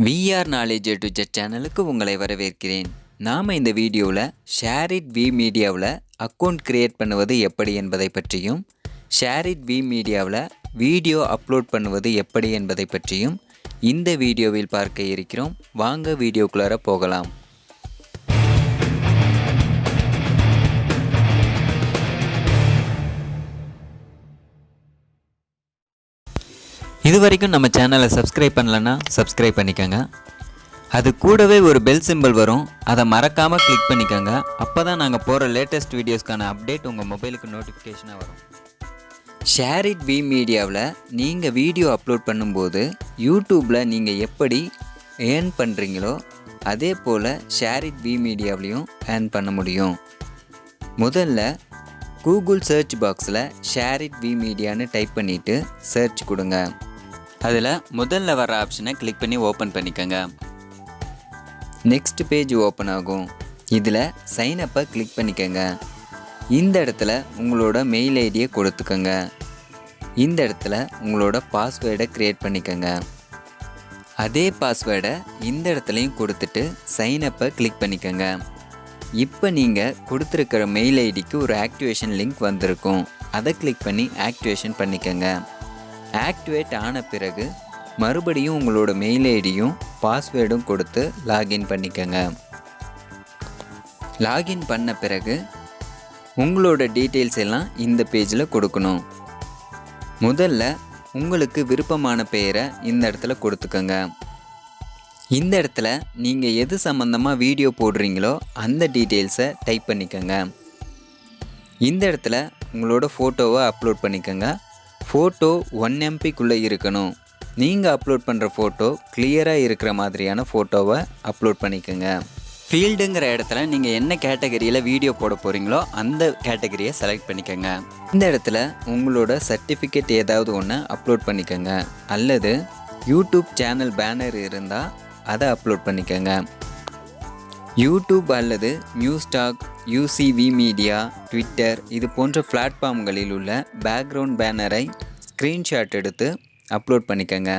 VR Knowledge AtoZ சேனலுக்கு உங்களை வரவேற்கிறேன். நாம் இந்த வீடியோவில் SHAREit Wemediaவில் அக்கௌண்ட் கிரியேட் பண்ணுவது எப்படி என்பதை பற்றியும், SHAREit Wemediaவில் வீடியோ அப்லோட் பண்ணுவது எப்படி என்பதை பற்றியும் இந்த வீடியோவில் பார்க்க இருக்கிறோம். வாங்க வீடியோக்குள்ளார போகலாம். இதுவரைக்கும் நம்ம சேனலை சப்ஸ்கிரைப் பண்ணலன்னா சப்ஸ்கிரைப் பண்ணிக்கோங்க. அது கூடவே ஒரு பெல் சிம்பிள் வரும், அதை மறக்காமல் கிளிக் பண்ணிக்கோங்க. அப்போ தான் நாங்கள் போகிற லேட்டஸ்ட் வீடியோஸ்க்கான அப்டேட் உங்கள் மொபைலுக்கு நோட்டிஃபிகேஷனாக வரும். SHAREit Wemediaவில் நீங்கள் வீடியோ அப்லோட் பண்ணும்போது யூடியூப்பில் நீங்கள் எப்படி ஏர்ன் பண்ணுறீங்களோ அதே போல் SHAREit Wemediaவிலையும் ஏர்ன் பண்ண முடியும். முதல்ல கூகுள் சர்ச் பாக்ஸில் SHAREit Wemediaன்னு டைப் பண்ணிவிட்டு சர்ச் கொடுங்க. அதில் முதல்ல வர ஆப்ஷனை கிளிக் பண்ணி ஓப்பன் பண்ணிக்கோங்க. நெக்ஸ்ட் பேஜ் ஓப்பன் ஆகும். இதில் சைன் அப்பை கிளிக் பண்ணிக்கோங்க. இந்த இடத்துல உங்களோட மெயில் ஐடியை கொடுத்துக்கோங்க. இந்த இடத்துல உங்களோட பாஸ்வேர்டை க்ரியேட் பண்ணிக்கோங்க. அதே பாஸ்வேர்டை இந்த இடத்துலையும் கொடுத்துட்டு சைன் அப்பை கிளிக் பண்ணிக்கோங்க. இப்போ நீங்கள் கொடுத்துருக்கிற மெயில் ஐடிக்கு ஒரு ஆக்டிவேஷன் லிங்க் வந்திருக்கும். அதை கிளிக் பண்ணி ஆக்டிவேஷன் பண்ணிக்கோங்க. ஆக்டிவேட் ஆன பிறகு மறுபடியும் உங்களோட மெயில் ஐடியும் பாஸ்வேர்டும் கொடுத்து லாகின் பண்ணிக்கோங்க. லாகின் பண்ண பிறகு உங்களோட டீட்டெயில்ஸ் எல்லாம் இந்த பேஜில் கொடுக்கணும். முதல்ல உங்களுக்கு விருப்பமான பெயரை இந்த இடத்துல கொடுத்துக்கோங்க. இந்த இடத்துல நீங்கள் எது சம்மந்தமாக வீடியோ போடுறீங்களோ அந்த டீட்டெயில்ஸை டைப் பண்ணிக்கோங்க. இந்த இடத்துல உங்களோட ஃபோட்டோவை அப்லோட் பண்ணிக்கோங்க. ஃபோட்டோ 1 MBக்குள்ளே இருக்கணும். நீங்கள் அப்லோட் பண்ணுற ஃபோட்டோ கிளியராக இருக்கிற மாதிரியான ஃபோட்டோவை அப்லோட் பண்ணிக்கோங்க. ஃபீல்டுங்கிற இடத்துல நீங்கள் என்ன கேட்டகரியில் வீடியோ போட போகிறீங்களோ அந்த கேட்டகரியை செலக்ட் பண்ணிக்கோங்க. இந்த இடத்துல உங்களோட சர்டிஃபிகேட் ஏதாவது ஒன்று அப்லோட் பண்ணிக்கோங்க. அல்லது யூடியூப் சேனல் பேனர் இருந்தால் அதை அப்லோட் பண்ணிக்கோங்க. யூடியூப் அல்லது நியூஸ்டாக், UC Wemedia, ட்விட்டர் இது போன்ற பிளாட்ஃபார்ம்களில் உள்ள பேக்ரவுண்ட் பேனரை ஸ்க்ரீன்ஷாட் எடுத்து அப்லோட் பண்ணிக்கோங்க.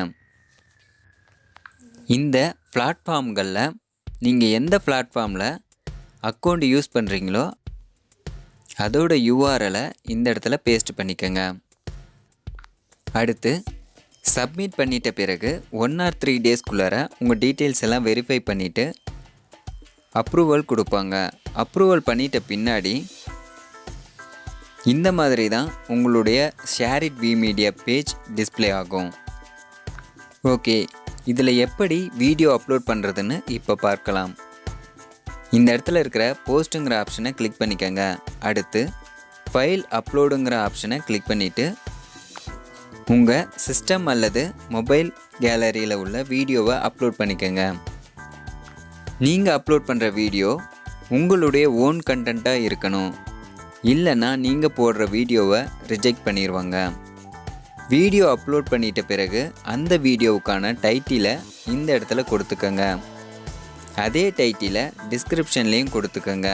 இந்த பிளாட்ஃபார்ம்களில் நீங்கள் எந்த பிளாட்ஃபார்மில் அக்கௌண்ட் யூஸ் பண்ணுறீங்களோ அதோட URLை இந்த இடத்துல பேஸ்ட் பண்ணிக்கோங்க. அடுத்து சப்மிட் பண்ணிட்ட பிறகு 1 or 3 டேஸ்க்குள்ளார உங்கள் டீட்டெயில்ஸ் எல்லாம் வெரிஃபை பண்ணிவிட்டு அப்ரூவல் கொடுப்பாங்க. அப்ரூவல் பண்ணிட்ட பின்னாடி இந்த மாதிரி தான் உங்களுடைய SHAREit Wemedia பேஜ் டிஸ்பிளே ஆகும். ஓகே, இதில் எப்படி வீடியோ அப்லோட் பண்ணுறதுன்னு இப்போ பார்க்கலாம். இந்த இடத்துல இருக்கிற போஸ்ட்டுங்கிற ஆப்ஷனை கிளிக் பண்ணிக்கோங்க. அடுத்து ஃபைல் அப்லோடுங்கிற ஆப்ஷனை கிளிக் பண்ணிவிட்டு உங்கள் சிஸ்டம் அல்லது மொபைல் கேலரியில் உள்ள வீடியோவை அப்லோட் பண்ணிக்கோங்க. நீங்கள் அப்லோட் பண்ணுற வீடியோ உங்களுடைய ஓன் கண்டென்ட்டாக இருக்கணும். இல்லைன்னா நீங்கள் போடுற வீடியோவை ரிஜெக்ட் பண்ணிடுவாங்க. வீடியோ அப்லோட் பண்ணிட்ட பிறகு அந்த வீடியோவுக்கான டைட்டிலை இந்த இடத்துல கொடுத்துக்கோங்க. அதே டைட்டிலை டிஸ்கிரிப்ஷன்லேயும் கொடுத்துக்கோங்க.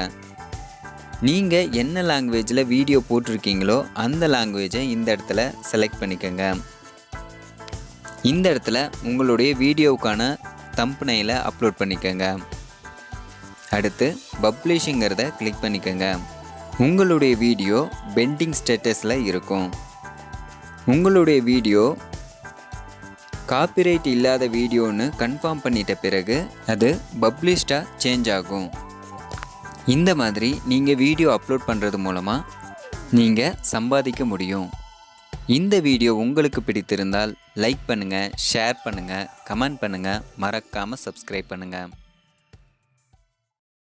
நீங்கள் என்ன லாங்குவேஜில் வீடியோ போட்டிருக்கீங்களோ அந்த லாங்குவேஜை இந்த இடத்துல செலக்ட் பண்ணிக்கோங்க. இந்த இடத்துல உங்களுடைய வீடியோவுக்கான தம்ப்நெயிலை அப்லோட் பண்ணிக்கோங்க. அடுத்து பப்ளிஷிங்கிறத கிளிக் பண்ணிக்கோங்க. உங்களுடைய வீடியோ பெண்டிங் ஸ்டேட்டஸில் இருக்கும். உங்களுடைய வீடியோ காப்பிரைட் இல்லாத வீடியோன்னு கன்ஃபார்ம் பண்ணிட்ட பிறகு அது பப்ளிஷ்டாக சேஞ்ச் ஆகும். இந்த மாதிரி நீங்கள் வீடியோ அப்லோட் பண்ணுறது மூலமாக நீங்கள் சம்பாதிக்க முடியும். இந்த வீடியோ உங்களுக்கு பிடித்திருந்தால் லைக் பண்ணுங்கள், ஷேர் பண்ணுங்கள், கமெண்ட் பண்ணுங்கள், மறக்காமல் சப்ஸ்கிரைப் பண்ணுங்கள்.